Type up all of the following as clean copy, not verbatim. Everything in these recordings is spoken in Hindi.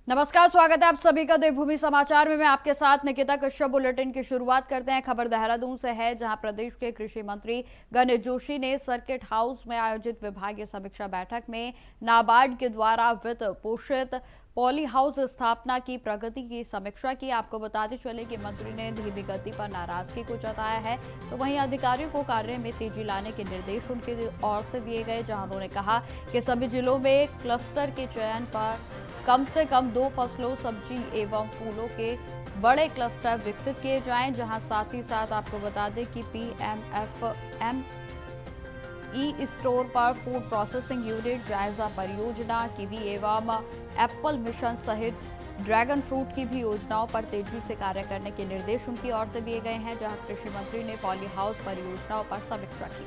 नमस्कार, स्वागत है आप सभी का देवभूमि समाचार में। मैं आपके साथ निकिता कश्यप। बुलेटिन की शुरुआत करते हैं। खबर देहरादून से है, जहां प्रदेश के कृषि मंत्री गणेश जोशी ने सर्किट हाउस में आयोजित विभागीय समीक्षा बैठक में नाबार्ड के द्वारा वित्त पोषित पॉली हाउस स्थापना की प्रगति की समीक्षा की। आपको बताते चले कि मंत्री ने धीमी गति पर नाराजगी को जताया है, तो वहीं अधिकारियों को कार्य में तेजी लाने के निर्देश उनकी ओर से दिए गए, जहां उन्होंने कहा कि सभी जिलों में क्लस्टर के चयन पर कम से कम 2 फसलों, सब्जी एवं फूलों के बड़े क्लस्टर विकसित किए जाएं। जहां साथ ही साथ आपको बता दें कि PMFM ई स्टोर पर फूड प्रोसेसिंग यूनिट, जायजा परियोजना, कीवी एवं एप्पल मिशन सहित ड्रैगन फ्रूट की भी योजनाओं पर तेजी से कार्य करने के निर्देश उनकी ओर से दिए गए हैं। जहां कृषि मंत्री ने पॉली हाउस परियोजनाओं पर समीक्षा की।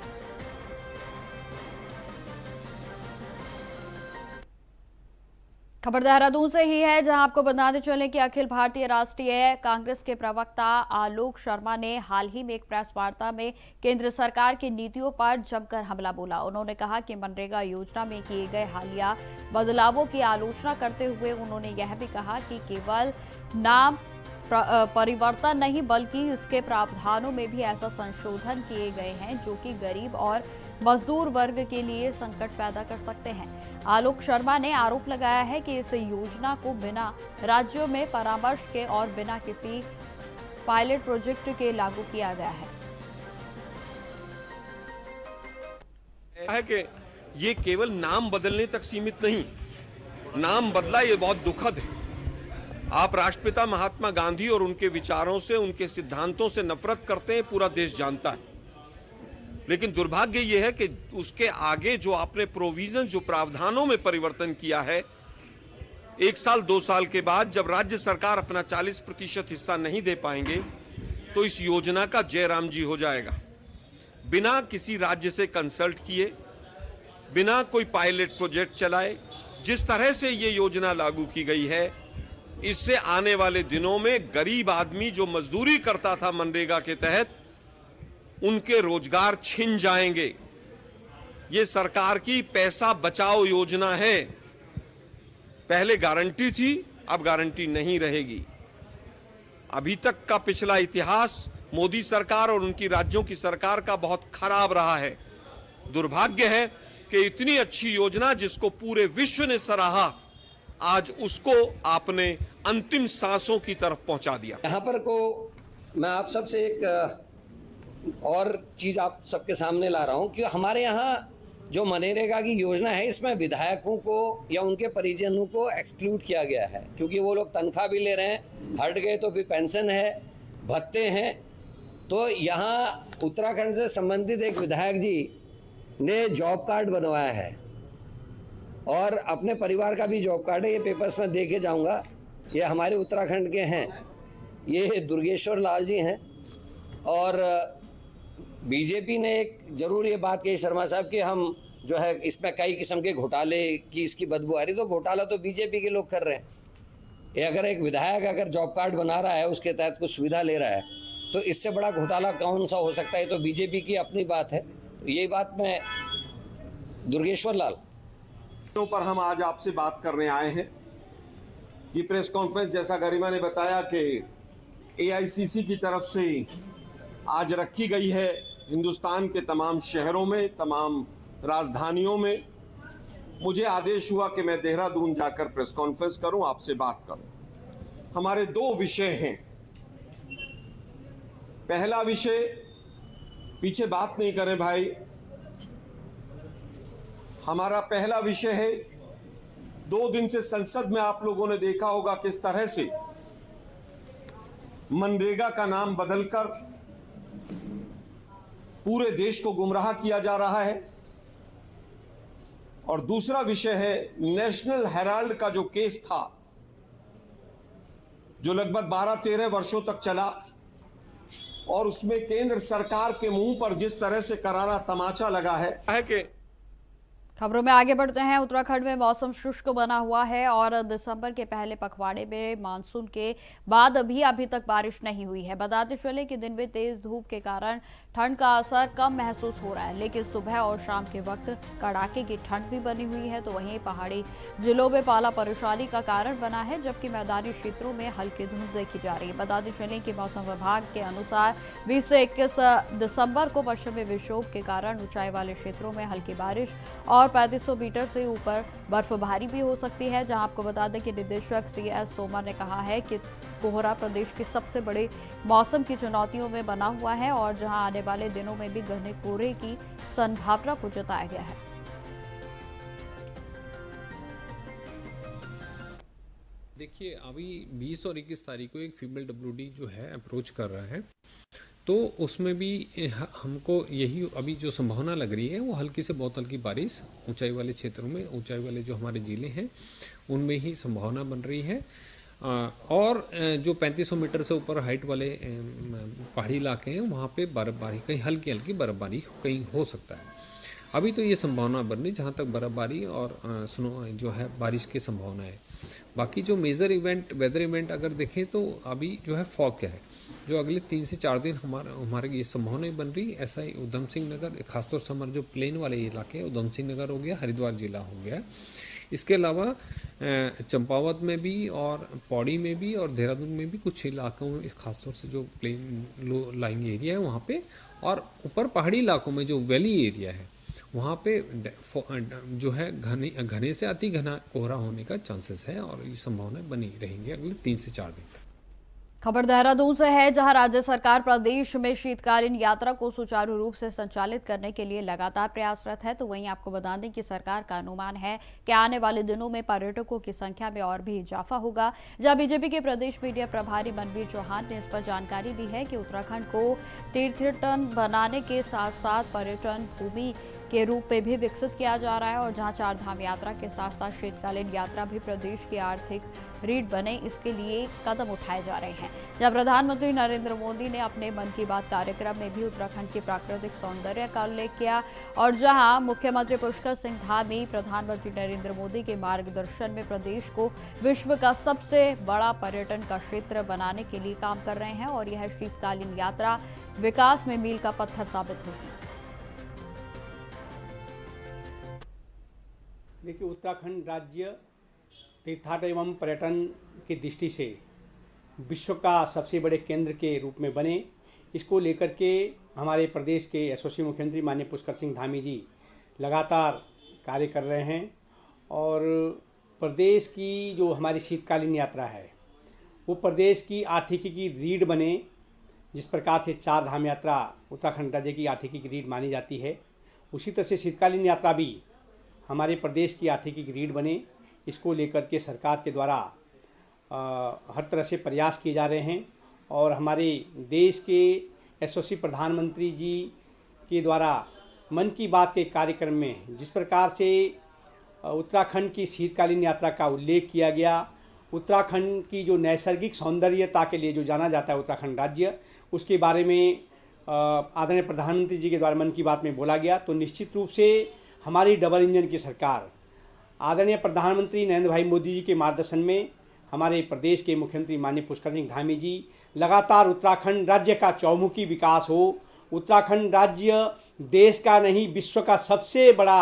खबर देहरादून से ही है, जहां आपको बताते चले कि अखिल भारतीय राष्ट्रीय कांग्रेस के प्रवक्ता आलोक शर्मा ने हाल ही में एक प्रेस वार्ता में केंद्र सरकार की नीतियों पर जमकर हमला बोला। उन्होंने कहा कि मनरेगा योजना में किए गए हालिया बदलावों की आलोचना करते हुए उन्होंने यह भी कहा कि केवल नाम परिवर्तन नहीं, बल्कि इसके प्रावधानों में भी ऐसा संशोधन किए गए हैं जो कि गरीब और मजदूर वर्ग के लिए संकट पैदा कर सकते हैं। आलोक शर्मा ने आरोप लगाया है कि इस योजना को बिना राज्यों में परामर्श के और बिना किसी पायलट प्रोजेक्ट के लागू किया गया है कि ये केवल नाम बदलने तक सीमित नहीं, नाम बदला ये बहुत दुखद है। आप राष्ट्रपिता महात्मा गांधी और उनके विचारों से, उनके सिद्धांतों से नफरत करते हैं, पूरा देश जानता है। लेकिन दुर्भाग्य यह है कि उसके आगे जो आपने प्रोविजन, जो प्रावधानों में परिवर्तन किया है, 1 साल 2 साल के बाद जब राज्य सरकार अपना 40% हिस्सा नहीं दे पाएंगे तो इस योजना का जयराम जी हो जाएगा। बिना किसी राज्य से कंसल्ट किए, बिना कोई पायलट प्रोजेक्ट चलाए, जिस तरह से ये योजना लागू की गई है, इससे आने वाले दिनों में गरीब आदमी जो मजदूरी करता था मनरेगा के तहत, उनके रोजगार छिन जाएंगे। ये सरकार की पैसा बचाओ योजना है। पहले गारंटी थी, अब गारंटी नहीं रहेगी। अभी तक का पिछला इतिहास मोदी सरकार और उनकी राज्यों की सरकार का बहुत खराब रहा है। दुर्भाग्य है कि इतनी अच्छी योजना जिसको पूरे विश्व ने सराहा, आज उसको आपने अंतिम सांसों की तरफ पहुंचा दिया। यहाँ पर को मैं आप सबसे एक और चीज आप सबके सामने ला रहा हूँ कि हमारे यहाँ जो मनरेगा की योजना है, इसमें विधायकों को या उनके परिजनों को एक्सक्लूड किया गया है, क्योंकि वो लोग तनख्वाह भी ले रहे हैं, हट गए तो भी पेंशन है, भत्ते हैं। तो यहाँ उत्तराखंड से संबंधित एक विधायक जी ने जॉब कार्ड बनवाया है और अपने परिवार का भी जॉब कार्ड है। ये पेपर्स में देके जाऊंगा, ये हमारे उत्तराखंड के हैं, ये दुर्गेश्वर लाल जी हैं। और बीजेपी ने एक जरूर ये बात कही शर्मा साहब कि हम जो है इसमें कई किस्म के घोटाले की इसकी बदबू आ रही, तो घोटाला तो बीजेपी के लोग कर रहे हैं। ये अगर एक विधायक अगर जॉब कार्ड बना रहा है, उसके तहत कुछ सुविधा ले रहा है, तो इससे बड़ा घोटाला कौन सा हो सकता है? तो बीजेपी की अपनी बात है। तो यही बात मैं दुर्गेश्वर लाल पर हम आज आपसे बात करने आए हैं। ये प्रेस कॉन्फ्रेंस, जैसा गरिमा ने बताया, कि AICC की तरफ से आज रखी गई है हिंदुस्तान के तमाम शहरों में, तमाम राजधानियों में। मुझे आदेश हुआ कि मैं देहरादून जाकर प्रेस कॉन्फ्रेंस करूं, आपसे बात करूं। हमारे 2 विषय हैं। पहला विषय, पीछे बात नहीं करें भाई, हमारा पहला विषय है, 2 दिन से संसद में आप लोगों ने देखा होगा किस तरह से मनरेगा का नाम बदलकर पूरे देश को गुमराह किया जा रहा है। और दूसरा विषय है नेशनल हेराल्ड का जो केस था, जो लगभग 12-13 वर्षों तक चला, और उसमें केंद्र सरकार के मुंह पर जिस तरह से करारा तमाचा लगा है कि खबरों में आगे बढ़ते हैं। उत्तराखंड में मौसम शुष्क बना हुआ है और दिसंबर के पहले पखवाड़े में मानसून के बाद अभी तक बारिश नहीं हुई है। बताते चले कि दिन में तेज धूप के कारण ठंड का असर कम महसूस हो रहा है, लेकिन सुबह और शाम के वक्त कड़ाके की ठंड भी बनी हुई है। तो वहीं पहाड़ी जिलों में पाला परेशानी का कारण बना है, जबकि मैदानी क्षेत्रों में हल्की धूप देखी जा रही है। बताते चले कि मौसम विभाग के अनुसार 20 से 21 दिसंबर को पश्चिमी विक्षोभ के कारण ऊंचाई वाले क्षेत्रों में हल्की बारिश और 3500 मीटर से ऊपर बर्फबारी भी हो सकती है। जहां आपको बता दें कि निदेशक CS तोमर ने कहा है कि कोहरा प्रदेश की सबसे बड़ी मौसम की चुनौतियों में बना हुआ है और जहां आने वाले दिनों में भी घने कोहरे की संभावना को जताया गया है। देखिए, अभी 20 और 21 तारीख को एक फीमेल WD जो है अप्रोच कर रहा है, तो उसमें भी हमको यही अभी जो संभावना लग रही है वो हल्की से बहुत हल्की बारिश ऊंचाई वाले क्षेत्रों में, ऊंचाई वाले जो हमारे ज़िले हैं उनमें ही संभावना बन रही है। और जो 3500 मीटर से ऊपर हाइट वाले पहाड़ी इलाके हैं वहाँ पे बर्फबारी, कहीं हल्की हल्की बर्फबारी कहीं हो सकता है। अभी तो ये संभावना बन रही जहाँ तक बर्फबारी और स्नो जो है बारिश की संभावना है। बाकी जो मेजर इवेंट, वेदर इवेंट अगर देखें तो अभी जो है फॉग क्या है, जो अगले 3 से 4 दिन हमारे ये संभावना बन रही। ऐसा ही उधम सिंह नगर, खासतौर से हमारे जो प्लेन वाले इलाके उधम सिंह नगर हो गया, हरिद्वार जिला हो गया। इसके अलावा चंपावत में भी और पौड़ी में भी और देहरादून में भी कुछ इलाकों में, खासतौर से जो प्लेन लो लाइंग एरिया है वहाँ पे, और ऊपर पहाड़ी इलाकों में जो वैली एरिया है वहाँ पे जो है घने से अति घना कोहरा होने का चांसेस है और ये संभावना बनी रहेंगी अगले 3 से 4 दिन तक। खबर देहरादून से है, जहां राज्य सरकार प्रदेश में शीतकालीन यात्रा को सुचारू रूप से संचालित करने के लिए लगातार प्रयासरत है। तो वहीं आपको बता दें कि सरकार का अनुमान है कि आने वाले दिनों में पर्यटकों की संख्या में और भी इजाफा होगा। जहां बीजेपी के प्रदेश मीडिया प्रभारी मनवीर चौहान ने इस पर जानकारी दी है कि उत्तराखंड को तीर्थटन बनाने के साथ साथ पर्यटन भूमि के रूप में भी विकसित किया जा रहा है और जहां 4 धाम यात्रा के साथ साथ शीतकालीन यात्रा भी प्रदेश की आर्थिक रीढ़ बने, इसके लिए कदम उठाए जा रहे हैं। जब प्रधानमंत्री नरेंद्र मोदी ने अपने मन की बात कार्यक्रम में भी उत्तराखंड के प्राकृतिक सौंदर्य का उल्लेख किया और जहां मुख्यमंत्री पुष्कर सिंह धामी प्रधानमंत्री नरेंद्र मोदी के मार्गदर्शन में प्रदेश को विश्व का सबसे बड़ा पर्यटन का क्षेत्र बनाने के लिए काम कर रहे हैं और यह शीतकालीन यात्रा विकास में मील का पत्थर साबित होगी। देखिए, उत्तराखंड राज्य तीर्थाटन एवं पर्यटन की दृष्टि से विश्व का सबसे बड़े केंद्र के रूप में बने, इसको लेकर के हमारे प्रदेश के यशस्वी मुख्यमंत्री माननीय पुष्कर सिंह धामी जी लगातार कार्य कर रहे हैं और प्रदेश की जो हमारी शीतकालीन यात्रा है वो प्रदेश की आर्थिकी की रीढ़ बने। जिस प्रकार से 4 धाम यात्रा उत्तराखंड राज्य की आर्थिकी की रीढ़ मानी जाती है, उसी तरह से शीतकालीन यात्रा भी हमारे प्रदेश की आर्थिकी की रीढ़ बने, इसको लेकर के सरकार के द्वारा हर तरह से प्रयास किए जा रहे हैं। और हमारे देश के यशस्वी प्रधानमंत्री जी के द्वारा मन की बात के कार्यक्रम में जिस प्रकार से उत्तराखंड की शीतकालीन यात्रा का उल्लेख किया गया, उत्तराखंड की जो नैसर्गिक सौंदर्यता के लिए जो जाना जाता है उत्तराखंड राज्य, उसके बारे में आदरणीय प्रधानमंत्री जी के द्वारा मन की बात में बोला गया, तो निश्चित रूप से हमारी डबल इंजन की सरकार आदरणीय प्रधानमंत्री नरेंद्र भाई मोदी जी के मार्गदर्शन में हमारे प्रदेश के मुख्यमंत्री माननीय पुष्कर सिंह धामी जी लगातार उत्तराखंड राज्य का चौमुखी विकास हो, उत्तराखंड राज्य देश का नहीं विश्व का सबसे बड़ा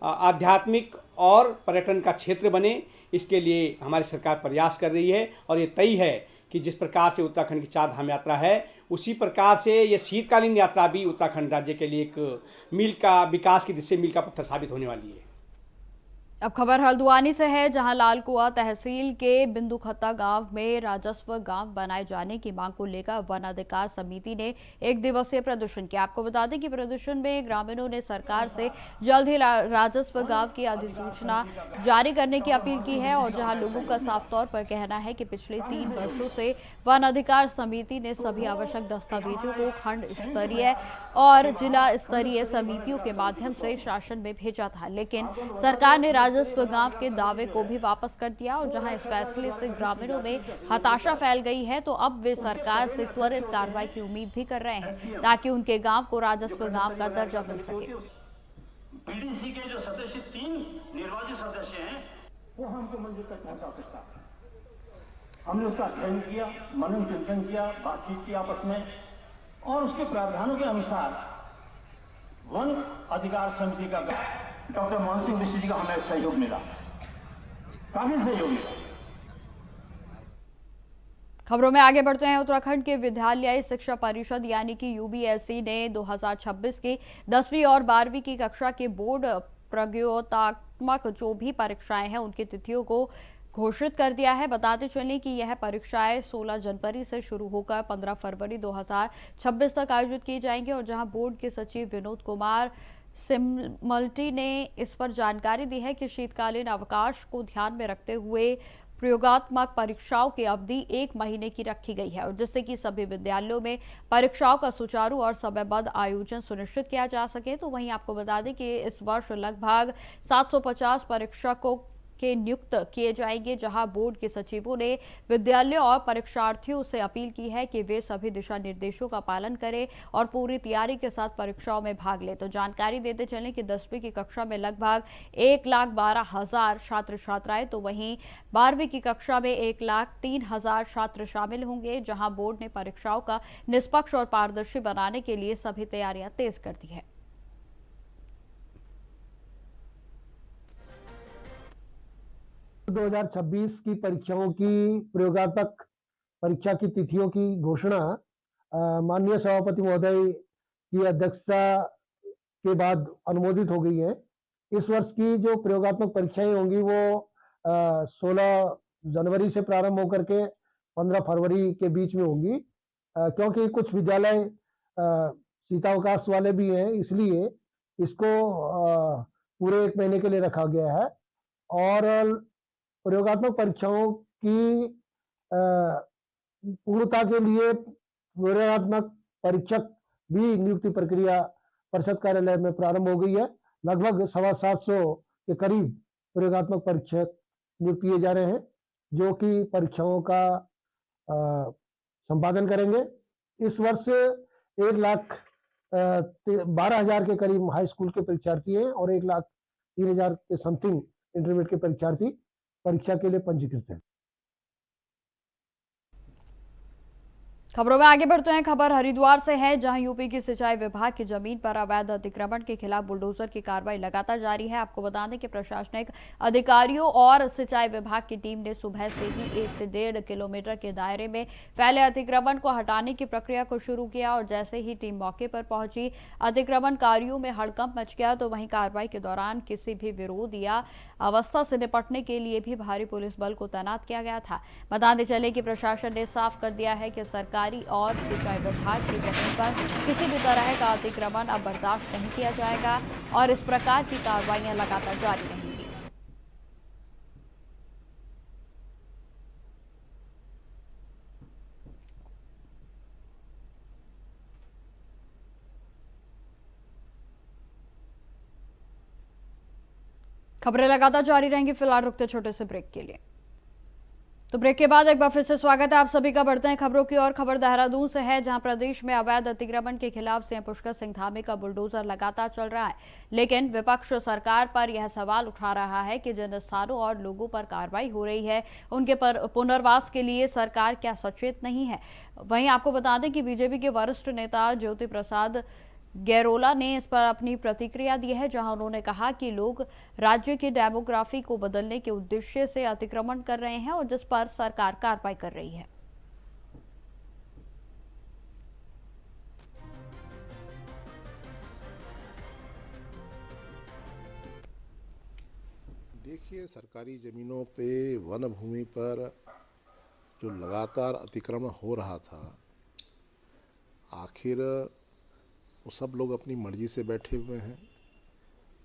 आध्यात्मिक और पर्यटन का क्षेत्र बने, इसके लिए हमारी सरकार प्रयास कर रही है। और ये तय है कि जिस प्रकार से उत्तराखंड की 4 धाम यात्रा है, उसी प्रकार से ये शीतकालीन यात्रा भी उत्तराखंड राज्य के लिए एक मील का विकास की दृष्टि से मील का पत्थर साबित होने वाली है। अब खबर हल्द्वानी से है, जहां लालकुआ तहसील के बिंदुखत्ता गांव में राजस्व गांव बनाए जाने की मांग को लेकर वन अधिकार समिति ने 1 दिवसीय प्रदर्शन किया। आपको बता दें कि प्रदर्शन में ग्रामीणों ने सरकार से जल्द ही राजस्व गांव की अधिसूचना जारी करने की अपील की है और जहां लोगों का साफ तौर पर कहना है कि पिछले 3 वर्षों से वन अधिकार समिति ने सभी आवश्यक दस्तावेजों को खंड स्तरीय और जिला स्तरीय समितियों के माध्यम से शासन में भेजा था, लेकिन सरकार ने राजस्व गांव के दावे को भी वापस कर दिया और जहां इस फैसले से ग्रामीणों में हताशा फैल गई है, तो अब वे सरकार से त्वरित कार्रवाई की उम्मीद भी कर रहे हैं ताकि उनके गांव को राजस्व गांव का दर्जा मिल सके। बीडीसी के जो सदस्य 3 निर्वाचित सदस्य हैं वो हमको मंजूर तक पहुंचा सकता है। हमने उसका अध्ययन किया, मनन चिंतन किया, बातचीत की आपस में, और उसके प्रावधानों के अनुसार वन अधिकार समिति का डॉक्टर मोहन सिंह मिश्र जी का हमें सहयोग मिला, काफी सहयोग मिला। खबरों में आगे बढ़ते हैं। उत्तराखंड के विद्यालयी शिक्षा परिषद यानी कि यूबीएसई ने 2026 की 10वीं और 12वीं की कक्षा के बोर्ड प्रतियोगितात्मक जो भी परीक्षाएं हैं उनकी तिथियों को घोषित कर दिया है। बताते चलें कि यह परीक्षाएं 16 जनवरी से शुरू होकर 15 फरवरी 2026 तक आयोजित की जाएंगी और जहां बोर्ड के सचिव विनोद कुमार सिमल्टी ने इस पर जानकारी दी है कि शीतकालीन अवकाश को ध्यान में रखते हुए प्रयोगात्मक परीक्षाओं की अवधि 1 महीने की रखी गई है और जिससे कि सभी विद्यालयों में परीक्षाओं का सुचारू और समयबद्ध आयोजन सुनिश्चित किया जा सके। तो वहीं आपको बता दें कि इस वर्ष लगभग 750 परीक्षकों के नियुक्त किए जाएंगे, जहां बोर्ड के सचिवों ने विद्यालयों और परीक्षार्थियों से अपील की है कि वे सभी दिशा निर्देशों का पालन करें और पूरी तैयारी के साथ परीक्षाओं में भाग लें। तो जानकारी देते चलें कि 10वीं की कक्षा में लगभग 1,12,000 छात्र छात्राएं, तो वहीं 12वीं की कक्षा में 1,03,000 छात्र शामिल होंगे, जहां बोर्ड ने परीक्षाओं का निष्पक्ष और पारदर्शी बनाने के लिए सभी तैयारियां तेज कर दी है। दो 2026 की परीक्षाओं की प्रयोगात्मक परीक्षा की तिथियों की घोषणा माननीय सभापति महोदय की अध्यक्षता के बाद अनुमोदित हो गई है। इस वर्ष की जो प्रयोगात्मक परीक्षाएं होंगी वो 16 जनवरी से प्रारंभ होकर के 15 फरवरी के बीच में होंगी, क्योंकि कुछ विद्यालय शीतावकाश वाले भी हैं, इसलिए इसको पूरे 1 महीने के लिए रखा गया है। और प्रयोगात्मक परीक्षाओं की पूर्णता के लिए प्रयोगात्मक परीक्षक भी नियुक्ति प्रक्रिया परिषद कार्यालय में प्रारंभ हो गई है। लगभग 750 के करीब प्रयोगात्मक परीक्षक नियुक्त किए जा रहे हैं, जो कि परीक्षाओं का संपादन करेंगे। इस वर्ष 1,12,000 के करीब हाई स्कूल के परीक्षार्थी हैं और 1,03,000 के समथिंग इंटरमीडिएट के परीक्षार्थी परीक्षा के लिए पंजीकृत हैं। खबरों में आगे बढ़ते हैं। खबर हरिद्वार से है, जहां यूपी की सिंचाई विभाग की जमीन पर अवैध अतिक्रमण के खिलाफ बुलडोजर की कार्रवाई लगातार जारी है। आपको बता दें कि प्रशासनिक अधिकारियों और सिंचाई विभाग की टीम ने सुबह से ही 1 से 1.5 किलोमीटर के दायरे में फैले अतिक्रमण को हटाने की प्रक्रिया को शुरू किया और जैसे ही टीम मौके पर पहुंची अतिक्रमणकारियों में हड़कंप मच गया। तो वहीं कार्रवाई के दौरान किसी भी विरोध या अवस्था से निपटने के लिए भी भारी पुलिस बल को तैनात किया गया था। बताते चले कि प्रशासन ने साफ कर दिया है कि सरकार और सिंचाई विभाग की जमीन पर किसी भी तरह का अतिक्रमण अब बर्दाश्त नहीं किया जाएगा और इस प्रकार की कार्रवाइयां लगातार जारी रहेंगी। खबरें लगातार जारी रहेंगी। फिलहाल रुकते छोटे से ब्रेक के लिए। तो ब्रेक के बाद एक बार फिर से स्वागत है आप सभी का। बढ़ते हैं खबरों की ओर। खबर देहरादून से है, जहां प्रदेश में अवैध अतिक्रमण के खिलाफ सीएम पुष्कर सिंह धामी का बुलडोजर लगातार चल रहा है, लेकिन विपक्ष सरकार पर यह सवाल उठा रहा है कि जिन स्थानों और लोगों पर कार्रवाई हो रही है उनके पर पुनर्वास के लिए सरकार क्या सचेत नहीं है। वहीं आपको बता दें कि बीजेपी के वरिष्ठ नेता ज्योति प्रसाद गैरोला ने इस पर अपनी प्रतिक्रिया दी है, जहां उन्होंने कहा कि लोग राज्य की डेमोग्राफी को बदलने के उद्देश्य से अतिक्रमण कर रहे हैं और जिस पर सरकार कार्रवाई कर रही है। देखिए, सरकारी ज़मीनों पे वन भूमि पर जो लगातार अतिक्रमण हो रहा था, आखिर वो सब लोग अपनी मर्जी से बैठे हुए हैं।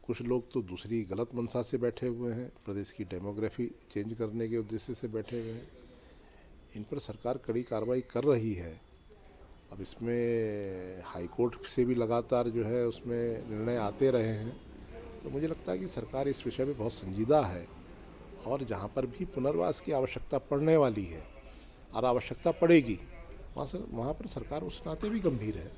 कुछ लोग तो दूसरी गलत मंशा से बैठे हुए हैं, प्रदेश की डेमोग्राफी चेंज करने के उद्देश्य से बैठे हुए हैं। इन पर सरकार कड़ी कार्रवाई कर रही है। अब इसमें हाई कोर्ट से भी लगातार जो है उसमें निर्णय आते रहे हैं, तो मुझे लगता है कि सरकार इस विषय में बहुत संजीदा है और जहाँ पर भी पुनर्वास की आवश्यकता पड़ने वाली है और आवश्यकता पड़ेगी, वहाँ पर सरकार उस नाते भी गंभीर है।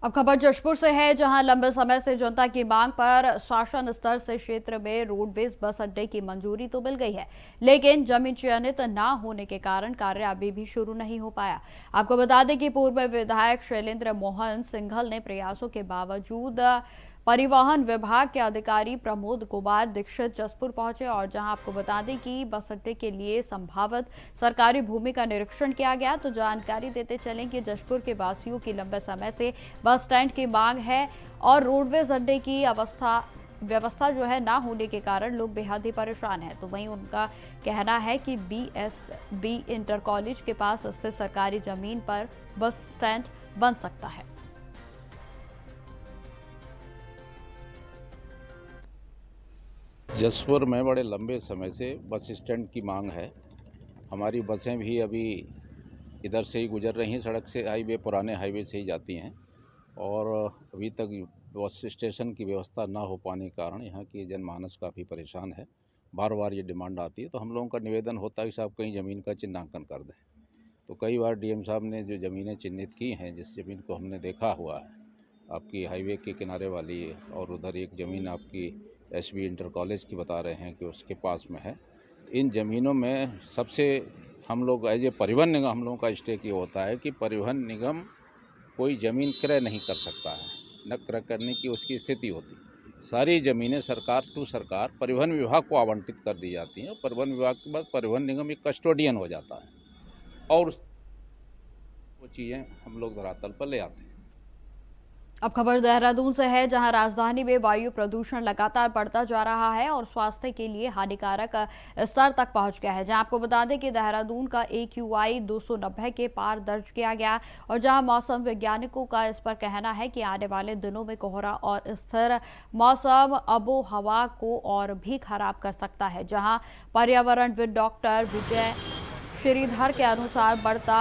अब खबर जशपुर से है, जहां लंबे समय से जनता की मांग पर शासन स्तर से क्षेत्र में रोडवेज बस अड्डे की मंजूरी तो मिल गई है, लेकिन जमीन चयनित न होने के कारण कार्य अभी भी शुरू नहीं हो पाया। आपको बता दें कि पूर्व विधायक शैलेंद्र मोहन सिंघल ने प्रयासों के बावजूद परिवहन विभाग के अधिकारी प्रमोद कुमार दीक्षित जसपुर पहुंचे और जहां आपको बता दें कि बस अड्डे के लिए संभावित सरकारी भूमि का निरीक्षण किया गया। तो जानकारी देते चलें कि जसपुर के वासियों की लंबे समय से बस स्टैंड की मांग है और रोडवेज अड्डे की व्यवस्था जो है ना होने के कारण लोग बेहद ही परेशान हैं। तो वहीं उनका कहना है कि BSB इंटर कॉलेज के पास स्थित सरकारी जमीन पर बस स्टैंड बन सकता है। जसपुर में बड़े लंबे समय से बस स्टैंड की मांग है। हमारी बसें भी अभी इधर से ही गुजर रही हैं, सड़क से पुराने हाईवे से ही जाती हैं और अभी तक बस स्टेशन की व्यवस्था ना हो पाने के कारण यहाँ की जनमानस काफ़ी परेशान है। बार बार ये डिमांड आती है, तो हम लोगों का निवेदन होता है कि साहब कहीं ज़मीन का चिन्हांकन कर दें। तो कई बार DM साहब ने जो ज़मीनें चिन्हित की हैं, जिस ज़मीन को हमने देखा हुआ है आपकी हाईवे के किनारे वाली, और उधर एक ज़मीन आपकी SB इंटर कॉलेज की बता रहे हैं कि उसके पास में है। इन ज़मीनों में सबसे हम लोग एज ए परिवहन निगम हम लोगों का स्टेक ये होता है कि परिवहन निगम कोई ज़मीन क्रय नहीं कर सकता है, न क्रय करने की उसकी स्थिति होती। सारी ज़मीनें सरकार टू सरकार परिवहन विभाग को आवंटित कर दी जाती हैं। परिवहन विभाग के बाद परिवहन निगम एक कस्टोडियन हो जाता है और वो चीज़ें हम लोग धरातल पर ले आते हैं। अब खबर देहरादून से है, जहां राजधानी में वायु प्रदूषण लगातार बढ़ता जा रहा है और स्वास्थ्य के लिए हानिकारक स्तर तक पहुंच गया है। जहां आपको बता दें कि देहरादून का AQI 290 के पार दर्ज किया गया और जहां मौसम वैज्ञानिकों का इस पर कहना है कि आने वाले दिनों में कोहरा और स्थिर मौसम आबो हवा को और भी खराब कर सकता है। जहां पर्यावरणविद डॉक्टर विजय श्रीधर के अनुसार बढ़ता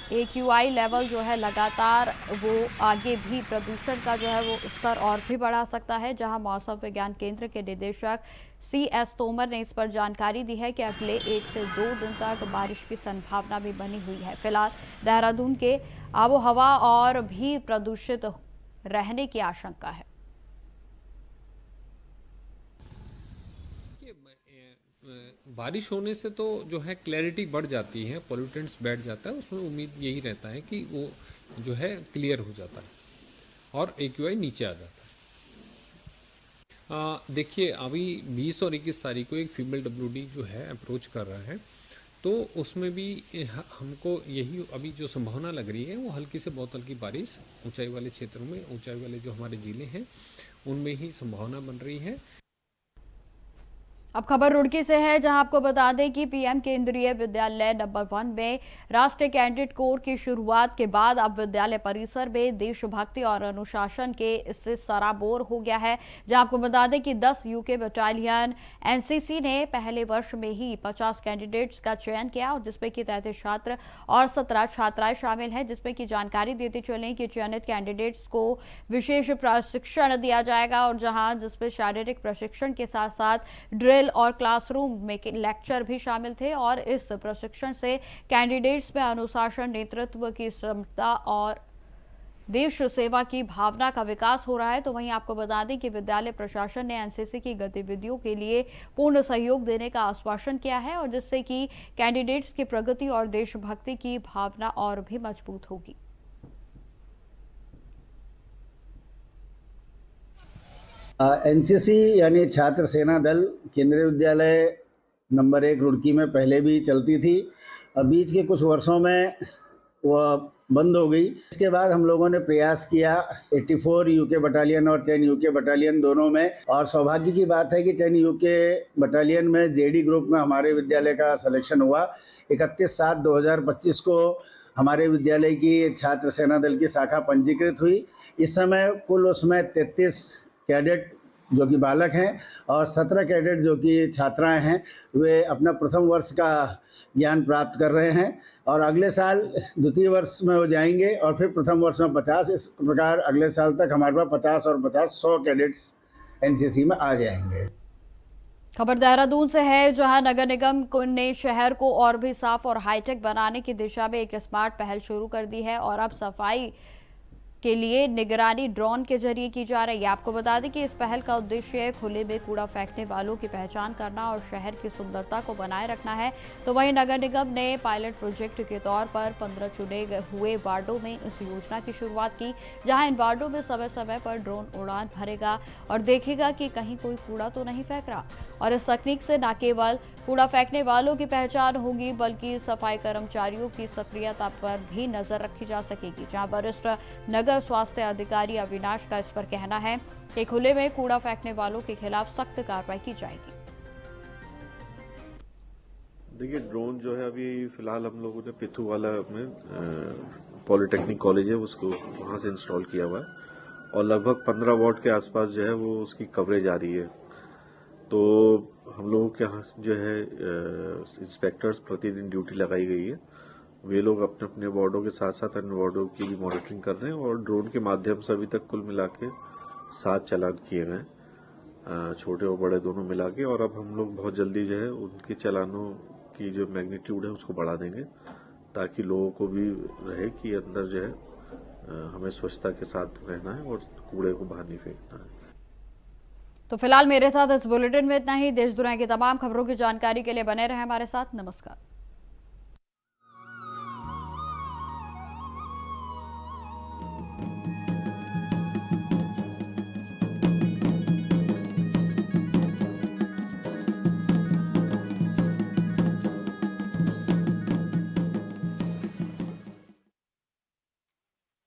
AQI लेवल जो है लगातार वो आगे भी प्रदूषण का जो है वो स्तर और भी बढ़ा सकता है। जहां मौसम विज्ञान केंद्र के निदेशक CS तोमर ने इस पर जानकारी दी है कि अगले 1 से 2 दिन तक बारिश की संभावना भी बनी हुई है। फिलहाल देहरादून के आबो हवा और भी प्रदूषित रहने की आशंका है। बारिश होने से तो जो है क्लैरिटी बढ़ जाती है, पोल्यूटेंट्स बैठ जाता है, उसमें उम्मीद यही रहता है कि वो जो है क्लियर हो जाता है और AQI नीचे आ जाता है। देखिए अभी 20 और 21 तारीख को एक फीमेल WD जो है अप्रोच कर रहा है, तो उसमें भी हमको यही अभी जो संभावना लग रही है वो हल्की से बहुत हल्की बारिश ऊंचाई वाले क्षेत्रों में, ऊंचाई वाले जो हमारे ज़िले हैं उनमें ही संभावना बन रही है। अब खबर रुड़की से है, जहां आपको बता दें कि PM केंद्रीय विद्यालय नंबर 1 में राष्ट्रीय कैडेट कोर की शुरुआत के बाद अब विद्यालय परिसर में देशभक्ति और अनुशासन के इससे सराबोर हो गया है। जहां आपको बता दें कि 10 UK बटालियन NCC ने पहले वर्ष में ही 50 कैंडिडेट्स का चयन किया और जिसमें कि 33 छात्र और 17 छात्राएं शामिल हैं। जिसमें कि जानकारी देते चलें कि चयनित कैंडिडेट्स को विशेष प्रशिक्षण दिया जाएगा और जिसमें शारीरिक प्रशिक्षण के साथ साथ ड्रिल और क्लासरूम में लेक्चर भी शामिल थे और इस प्रशिक्षण से कैंडिडेट्स में अनुशासन, नेतृत्व की क्षमता और देश सेवा की भावना का विकास हो रहा है। तो वहीं आपको बता दें कि विद्यालय प्रशासन ने NCC की गतिविधियों के लिए पूर्ण सहयोग देने का आश्वासन किया है और जिससे कि कैंडिडेट्स की प्रगति और देशभक्ति की भावना और भी मजबूत होगी। NCC यानी छात्र सेना दल केंद्रीय विद्यालय नंबर 1 रुड़की में पहले भी चलती थी। बीच के कुछ वर्षों में वह बंद हो गई। इसके बाद हम लोगों ने प्रयास किया 84 UK बटालियन और 10 UK बटालियन दोनों में, और सौभाग्य की बात है कि 10 UK बटालियन में JD ग्रुप में हमारे विद्यालय का सिलेक्शन हुआ। 31/7/2025 को हमारे विद्यालय की छात्र सेना दल की शाखा पंजीकृत हुई। इस समय कुल उसमें 33 कैडेट जो कि बालक हैं और 17 कैडेट जो कि छात्राएं हैं, वे अपना प्रथम वर्ष का ज्ञान प्राप्त कर रहे हैं और अगले साल द्वितीय वर्ष में हो जाएंगे और फिर प्रथम वर्ष में 50। इस प्रकार अगले साल तक हमारे पास 50 और 50 100 कैडेट्स NCC में आ जाएंगे। खबर देहरादून से है, जहां नगर निगम ने शहर को और भी साफ और हाईटेक बनाने की दिशा में एक स्मार्ट पहल शुरू कर दी है और अब सफाई के लिए निगरानी ड्रोन के जरिए की जा रही है। आपको बता दें कि इस पहल का उद्देश्य खुले में कूड़ा फेंकने वालों की पहचान करना और शहर की सुंदरता को बनाए रखना है। तो वहीं नगर निगम ने पायलट प्रोजेक्ट के तौर पर 15 चुने हुए वार्डों में इस योजना की शुरुआत की, जहां इन वार्डों में समय समय पर ड्रोन उड़ान भरेगा और देखेगा कि कहीं कोई कूड़ा तो नहीं फेंक रहा। और इस तकनीक से न केवल कूड़ा फेंकने वालों की पहचान होगी, बल्कि सफाई कर्मचारियों की सक्रियता पर भी नजर रखी जा सकेगी। जहां वरिष्ठ नगर स्वास्थ्य अधिकारी अविनाश का इस पर कहना है कि खुले में कूड़ा फेंकने वालों के खिलाफ सख्त कार्रवाई की जाएगी। देखिए, ड्रोन जो है अभी फिलहाल हम लोगों ने पिथुवाला में पॉलिटेक्निक कॉलेज है उसको वहां से इंस्टॉल किया हुआ है और लगभग 15 वाट के आसपास जो है वो उसकी कवरेज आ रही है। तो हम लोगों के यहाँ जो है इंस्पेक्टर्स प्रतिदिन ड्यूटी लगाई गई है। वे लोग अपने अपने वार्डों के साथ साथ अन्य वार्डों की भी मॉनिटरिंग कर रहे हैं और ड्रोन के माध्यम से अभी तक कुल मिला के 7 चालान किए गए, छोटे और बड़े दोनों मिला के। और अब हम लोग बहुत जल्दी जो है उनके चालानों की जो मैग्नीट्यूड है उसको बढ़ा देंगे ताकि लोगों को भी रहे कि अंदर जो है हमें स्वच्छता के साथ रहना है और कूड़े को बाहर नहीं फेंकना है। तो फिलहाल मेरे साथ इस बुलेटिन में इतना ही। देश दुनिया की तमाम खबरों की जानकारी के लिए बने रहे हमारे साथ। नमस्कार।